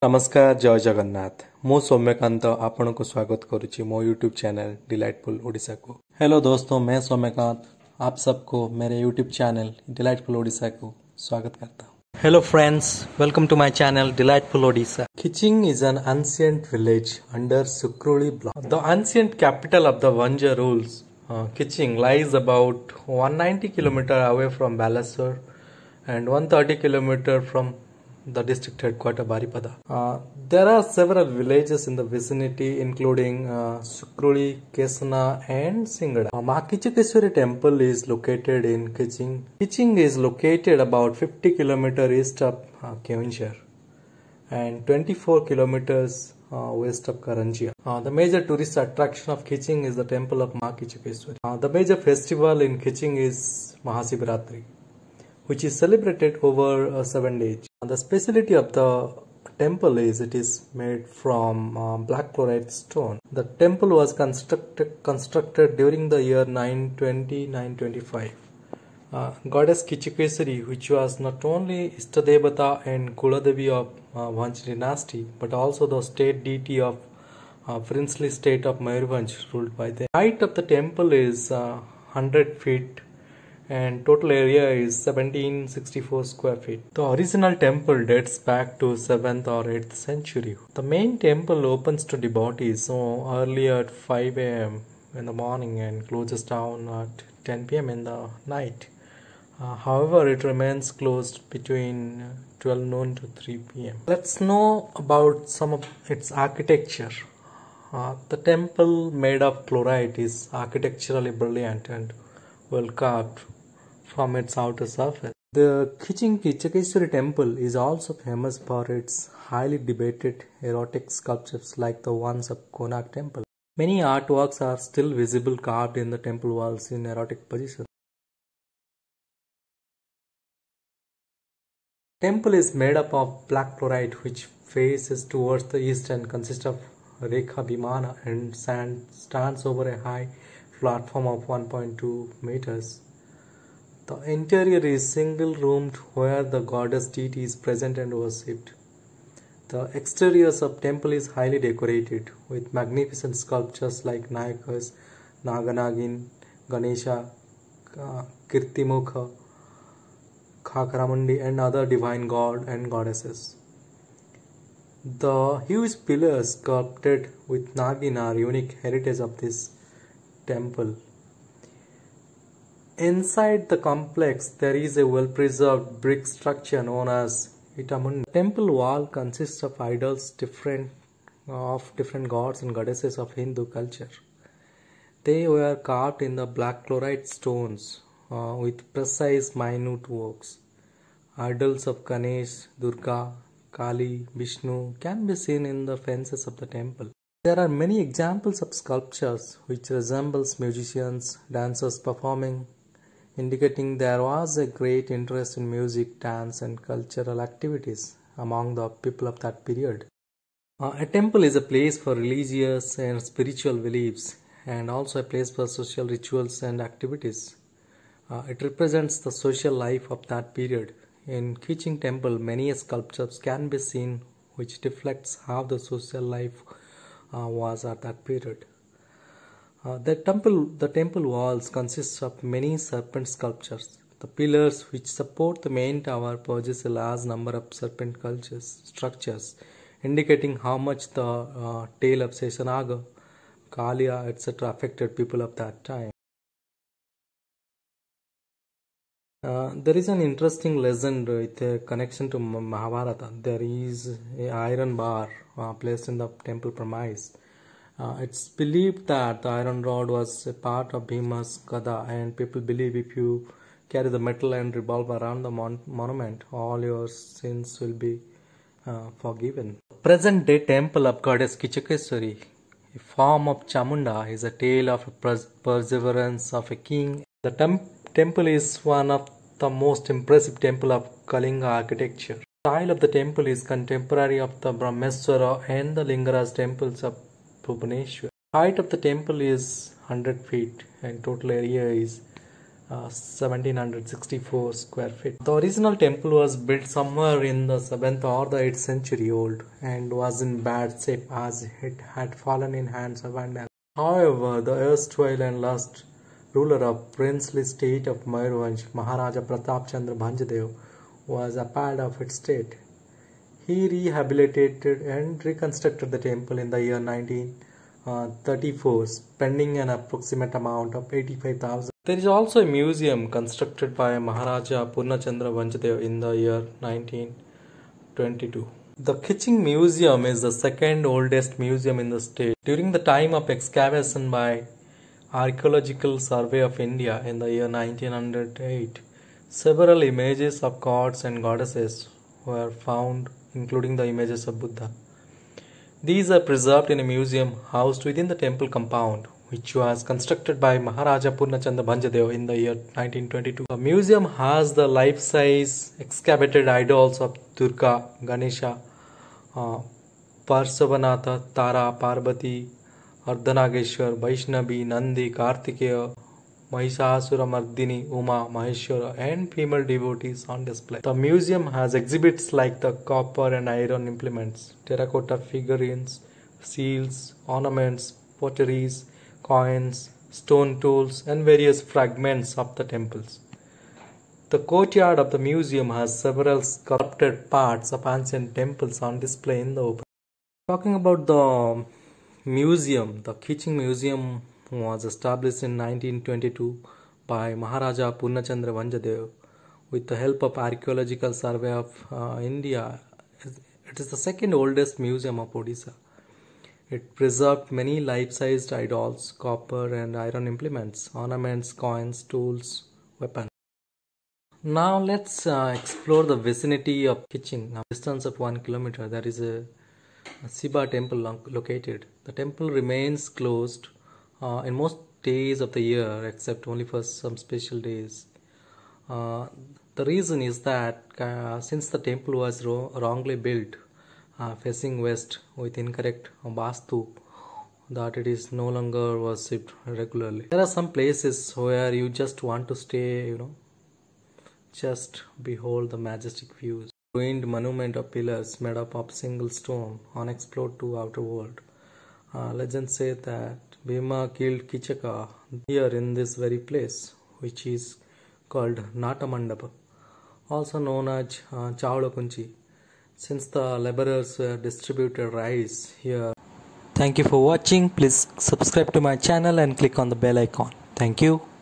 नमस्कार जय जगन्नाथ मु सौम्यकांत आपण को स्वागत करुच्ची मो यूट्यूब चैनल डिलाइटफुल ओडिशा को। हेलो दोस्तों, मैं सौम्यकांत आप सबको मेरे यूट्यूब चैनल डिलाइटफुल ओडिशा को स्वागत करता हूँ। Hello friends, welcome to my channel delightful Odisha. Khiching is an ancient village under Sukruli block. The ancient capital of the Vanja rules, Khiching lies about 190 km away from Balasore and 130 km from the district headquarters Baripada. There are several villages in the vicinity including Sukruli, Kesana and Singada. Makichakeswari temple is located in Khiching. Khiching is located about 50 km east of Keonjhar and 24 kilometers west of Karanjia. The major tourist attraction of Khiching is the temple of Makichakeswari. The major festival in Khiching is Mahasivratri, which is celebrated over 7 days. The specialty of the temple is it is made from black chloride stone. The temple was constructed during the year 920-925. Goddess Kichikesari, which was not only Istadevata and Kuladevi of Vanch dynasty, but also the state deity of princely state of Mayurvanch ruled by them. The height of the temple is 100 feet and total area is 1764 square feet. The original temple dates back to 7th or 8th century. The main temple opens to devotees early at 5 a.m. in the morning and closes down at 10 p.m. in the night. However, it remains closed between 12 noon to 3 p.m. Let's know about some of its architecture. The temple made of chlorite is architecturally brilliant and well carved from its outer surface. The Khiching Kichakeswari temple is also famous for its highly debated erotic sculptures like the ones of Konark temple. Many artworks are still visible carved in the temple walls in erotic positions. The temple is made up of black chloride which faces towards the east and consists of Rekha Vimana and stands over a high platform of 1.2 meters. The interior is single-roomed where the goddess deity is present and worshipped. The exteriors of temple is highly decorated with magnificent sculptures like Nayakas, Naganagin, Ganesha, Kirtimukha, Khakaramundi and other divine god and goddesses. The huge pillars sculpted with Nagin are unique heritage of this temple. Inside the complex, there is a well-preserved brick structure known as Itamundi. The temple wall consists of idols of different gods and goddesses of Hindu culture. They were carved in the black chloride stones with precise minute works. Idols of Ganesh, Durga, Kali, Vishnu can be seen in the fences of the temple. There are many examples of sculptures which resembles musicians, dancers performing, indicating there was a great interest in music, dance and cultural activities among the people of that period. A temple is a place for religious and spiritual beliefs and also a place for social rituals and activities. It represents the social life of that period. In Khiching temple, many sculptures can be seen which reflects how the social life was at that period. The temple walls consist of many serpent sculptures. The pillars which support the main tower possess a large number of serpent structures, indicating how much the tale of Seshanaga, Kaliya, etc. affected people of that time. There is an interesting legend with a connection to Mahabharata. There is an iron bar placed in the temple premise. It's believed that the iron rod was a part of Bhima's Gada, and people believe if you carry the metal and revolve around the monument, all your sins will be forgiven. Present day temple of goddess Kichakeswari, a form of Chamunda, is a tale of perseverance of a king. The temple is one of the most impressive temple of Kalinga architecture. The style of the temple is contemporary of the Brahmeswara and the Lingaraj temples of Bhubaneswar. Height of the temple is 100 feet and total area is 1764 square feet. The original temple was built somewhere in the 7th or the 8th century old and was in bad shape as it had fallen in hands of Vandals. However, the erstwhile and last ruler of princely state of Mayurvansh, Maharaja Pratap Chandra Bhanjdev, was appalled of its state. He rehabilitated and reconstructed the temple in the year 1934, spending an approximate amount of 85,000. There is also a museum constructed by Maharaja Purnachandra Bhanjdev in the year 1922. The Kitching Museum is the second oldest museum in the state. During the time of excavation by Archaeological Survey of India in the year 1908, several images of gods and goddesses were found, including the images of Buddha. These are preserved in a museum housed within the temple compound, which was constructed by Maharaja Purnachandra Bhanjdev in the year 1922. The museum has the life-size excavated idols of Durga, Ganesha, Parsavanatha, Tara, Parvati, Ardhanageshwar, Vaishnavi, Nandi, Kartikeya, Mahishasuramardini, Uma, Maheshwara, and female devotees on display. The museum has exhibits like the copper and iron implements, terracotta figurines, seals, ornaments, potteries, coins, stone tools, and various fragments of the temples. The courtyard of the museum has several sculpted parts of ancient temples on display in the open. Talking about the museum, the Kitching Museum was established in 1922 by Maharaja Purnachandra Bhanjdev with the help of Archaeological Survey of India. It is the second oldest museum of Odisha. It preserved many life-sized idols, copper and iron implements, ornaments, coins, tools, weapons. Now let's explore the vicinity of Kitching. Now, distance of 1 kilometer, there is a Shiva temple located. The temple remains closed in most days of the year except only for some special days. The reason is that since the temple was wrongly built facing west with incorrect vastu, that it is no longer worshipped regularly. There are some places where you just want to stay, just behold the majestic views. Ruined monument of pillars made up of single stone, unexplored to outer world. Legends say that Bhima killed Kichaka here in this very place, which is called Natamandapa, also known as Chavlakunchi, since the laborers distributed rice here. Thank you for watching. Please subscribe to my channel and click on the bell icon. Thank you.